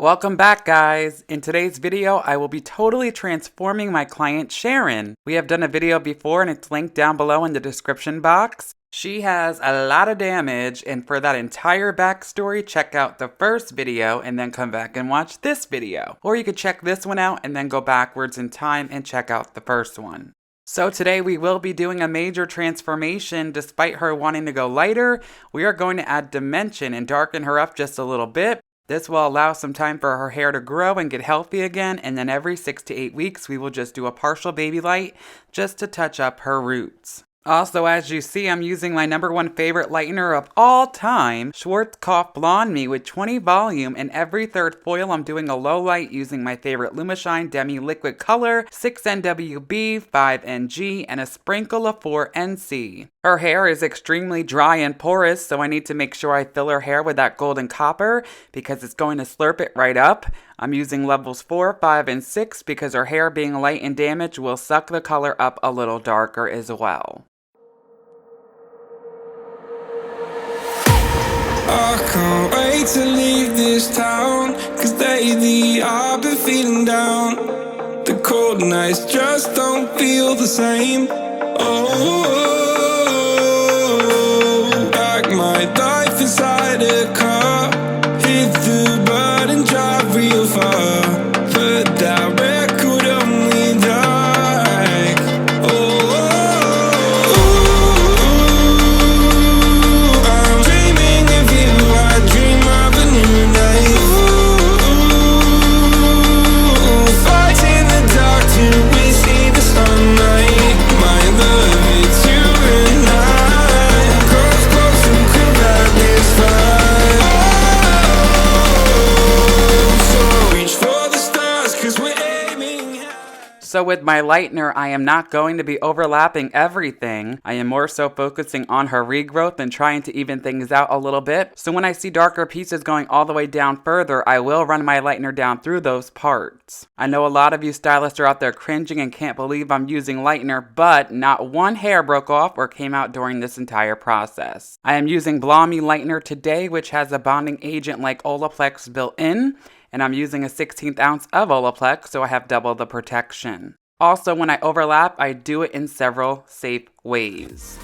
Welcome back, guys. In today's video, I will be totally transforming my client Sharon. We have done a video before and it's linked down below in the description box. She has a lot of damage, and for that entire backstory, check out the first video and then come back and watch this video. Or you could check this one out and then go backwards in time and check out the first one. So today we will be doing a major transformation. Despite her wanting to go lighter, we are going to add dimension and darken her up just a little bit. This will allow some time for her hair to grow and get healthy again, and then every 6 to 8 weeks we will just do a partial baby light just to touch up her roots. Also, as you see, I'm using my #1 favorite lightener of all time, Schwarzkopf Blonde Me with 20 volume, and every third foil I'm doing a low light using my favorite Lumishine Demi Liquid Color, 6 NWB, 5 NG, and a sprinkle of 4 NC. Her hair is extremely dry and porous, so I need to make sure I fill her hair with that golden copper because it's going to slurp it right up. I'm using levels 4, 5, and 6 because her hair being light and damaged will suck the color up a little darker as well. I can't wait to leave this town, 'cause lately I've been feeling down. The cold nights just don't feel the same. Oh, like my life inside a car, hit the button, drive real far. Put that record on me like, I'm dreaming of you, I dream of a new night. Fight in the dark till we see the sunlight. My love, it's you and I. Close, close, and could have this fight. So reach for the stars, 'cause we're aiming high. So with my lightener, I am not going to be overlapping everything. I am more so focusing on her regrowth and trying to even things out a little bit. So when I see darker pieces going all the way down further, I will run my lightener down through those parts. I know a lot of you stylists are out there cringing and can't believe I'm using lightener, but not one hair broke off or came out during this entire process. I am using Blonde Me lightener today, which has a bonding agent like Olaplex built in. And I'm using a 1/16 ounce of Olaplex, so I have double the protection. Also, when I overlap, I do it in several safe ways.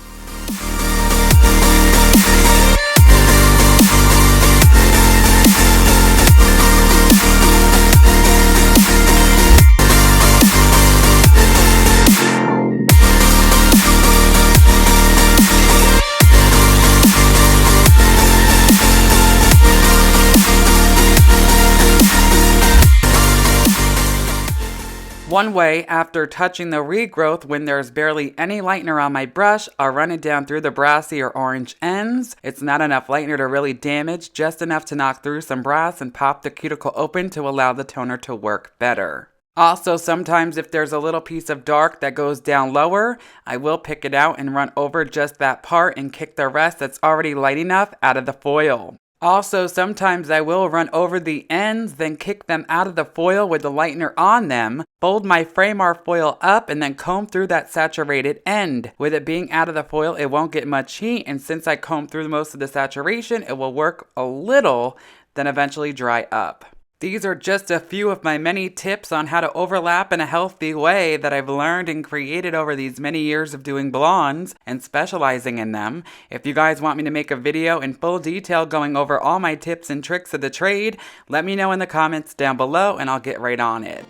One way, after touching the regrowth when there's barely any lightener on my brush, I'll run it down through the brassy or orange ends. It's not enough lightener to really damage, just enough to knock through some brass and pop the cuticle open to allow the toner to work better. Also, sometimes if there's a little piece of dark that goes down lower, I will pick it out and run over just that part and kick the rest that's already light enough out of the foil. Also, sometimes I will run over the ends, then kick them out of the foil with the lightener on them, fold my frame art foil up, and then comb through that saturated end. With it being out of the foil, it won't get much heat, and since I comb through most of the saturation, it will work a little, then eventually dry up. These are just a few of my many tips on how to overlap in a healthy way that I've learned and created over these many years of doing blondes and specializing in them. If you guys want me to make a video in full detail going over all my tips and tricks of the trade, let me know in the comments down below and I'll get right on it.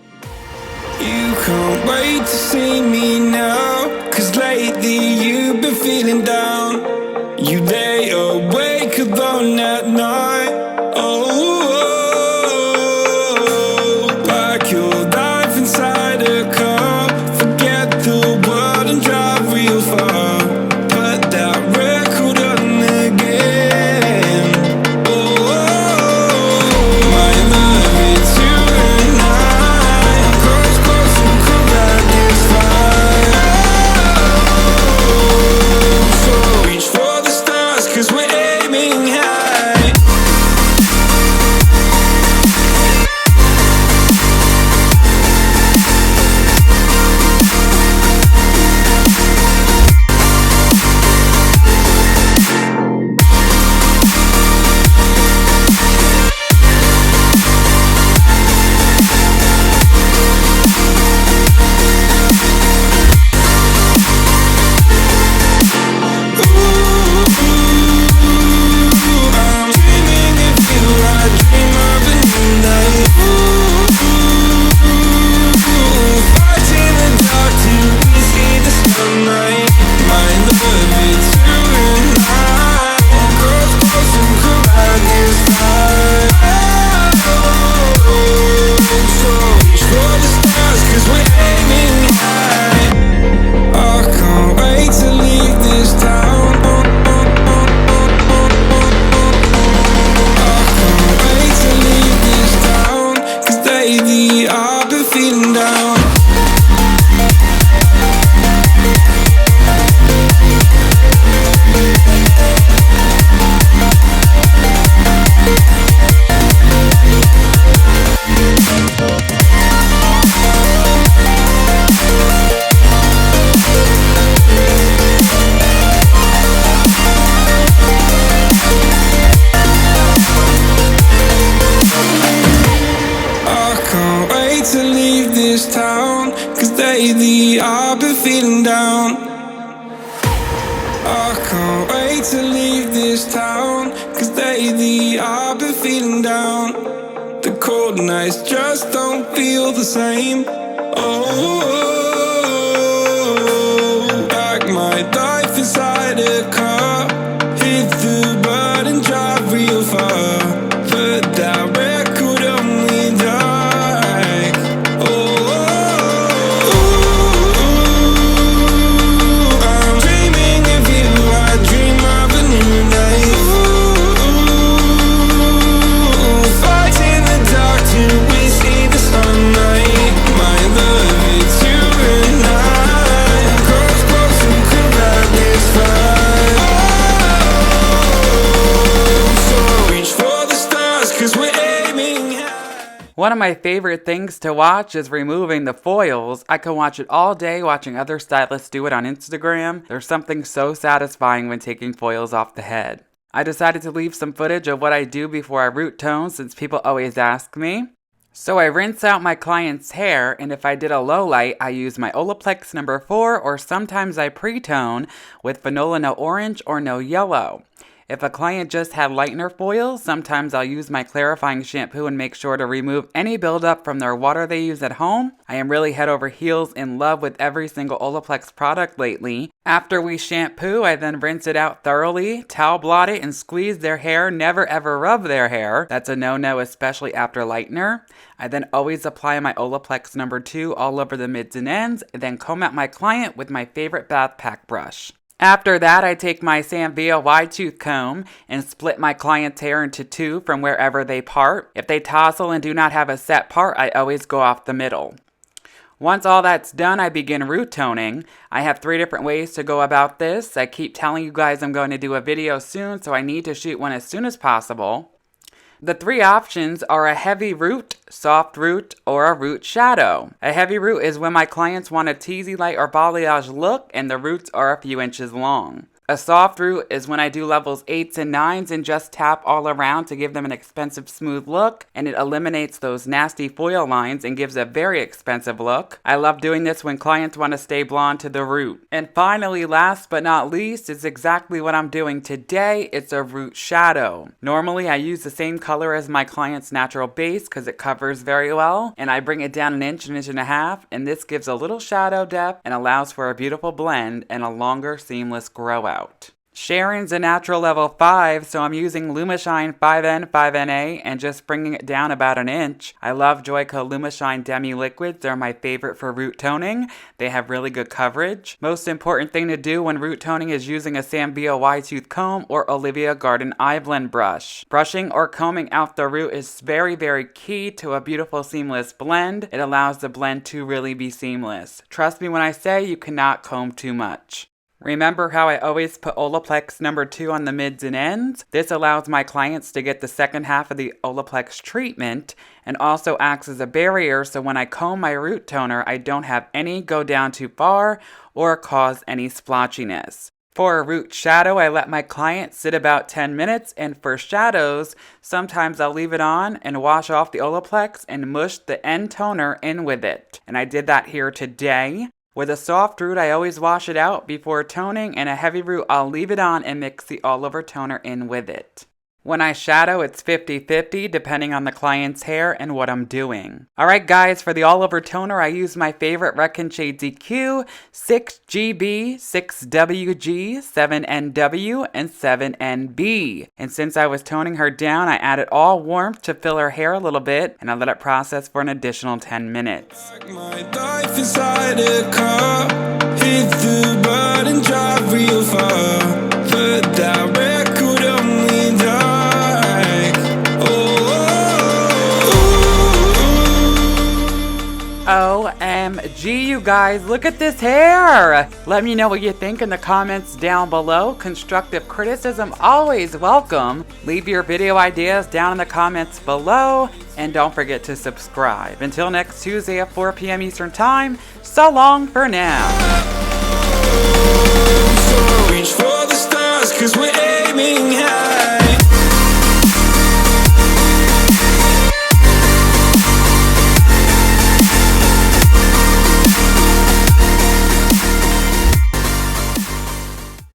You can't wait to see me now, 'cause lately you've been feeling down. You lay awake alone at night. Like your life inside a car. Forget the world and drive real far. Put that record on again. My love, it's you and I. Close, close, and could ride this fire. So reach for the stars, 'cause we're aiming high. falling down. The cold nights just don't feel the same. Oh, pack my life inside a car, hit the button, drive real far. Put that record on me like, I'm dreaming of you, I dream of a new night. Fight in the dark till we see the sunlight. My love, it's you and I. Close, close, we could have this fight. So reach for the stars, 'cause we're aiming high. One of my favorite things to watch is removing the foils. I can watch it all day watching other stylists do it on Instagram. There's something so satisfying when taking foils off the head. I decided to leave some footage of what I do before I root tone since people always ask me. So I rinse out my client's hair, and if I did a low light, I use my Olaplex number 4, or sometimes I pre-tone with Vanilla No Orange or No Yellow. If a client just had Lightener foil, sometimes I'll use my clarifying shampoo and make sure to remove any buildup from their water they use at home. I am really head over heels in love with every single Olaplex product lately. After we shampoo, I then rinse it out thoroughly, towel blot it, and squeeze their hair. Never ever rub their hair. That's a no-no, especially after Lightener. I then always apply my Olaplex number 2 all over the mids and ends, and then comb out my client with my favorite bath pack brush. After that, I take my Sanvia wide tooth comb and split my client's hair into 2 from wherever they part. If they tousle and do not have a set part, I always go off the middle. Once all that's done, I begin root toning. I have 3 different ways to go about this. I keep telling you guys I'm going to do a video soon, so I need to shoot one as soon as possible. The 3 options are a heavy root, soft root, or a root shadow. A heavy root is when my clients want a teasy light or balayage look and the roots are a few inches long. A soft root is when I do levels 8s and 9s and just tap all around to give them an expensive smooth look, and it eliminates those nasty foil lines and gives a very expensive look. I love doing this when clients want to stay blonde to the root. And finally, last but not least, is exactly what I'm doing today. It's a root shadow. Normally I use the same color as my client's natural base because it covers very well, and I bring it down an inch and a half, and this gives a little shadow depth and allows for a beautiful blend and a longer seamless grow out. Sharon's a natural level 5, so I'm using Lumishine 5N, 5NA, and just bringing it down about an inch. I love Joico Lumishine Demi Liquids. They're my favorite for root toning. They have really good coverage. Most important thing to do when root toning is using a Sanvia wide tooth comb or Olivia Garden eye blend brush. Brushing or combing out the root is very, very key to a beautiful seamless blend. It allows the blend to really be seamless. Trust me when I say you cannot comb too much. Remember how I always put Olaplex number 2 on the mids and ends? This allows my clients to get the second half of the Olaplex treatment and also acts as a barrier so when I comb my root toner, I don't have any go down too far or cause any splotchiness. For a root shadow, I let my client sit about 10 minutes, and for shadows, sometimes I'll leave it on and wash off the Olaplex and mush the end toner in with it. And I did that here today. With a soft root, I always wash it out before toning, and a heavy root, I'll leave it on and mix the all-over toner in with it. When I shadow, it's 50-50 depending on the client's hair and what I'm doing. Alright guys, for the all-over toner, I use my favorite Redken shades EQ, 6GB, 6WG, 7NW, and 7NB. And since I was toning her down, I added all warmth to fill her hair a little bit, and I let it process for an additional 10 minutes. My life inside a car, hit the button, drive real far. Put that record on me like, OMG, you guys, look at this hair! Let me know what you think in the comments down below. Constructive criticism always welcome. Leave your video ideas down in the comments below, and don't forget to subscribe. Until next Tuesday at 4 p.m. Eastern Time, so long for now. so reach for the stars, 'cause we're aiming high.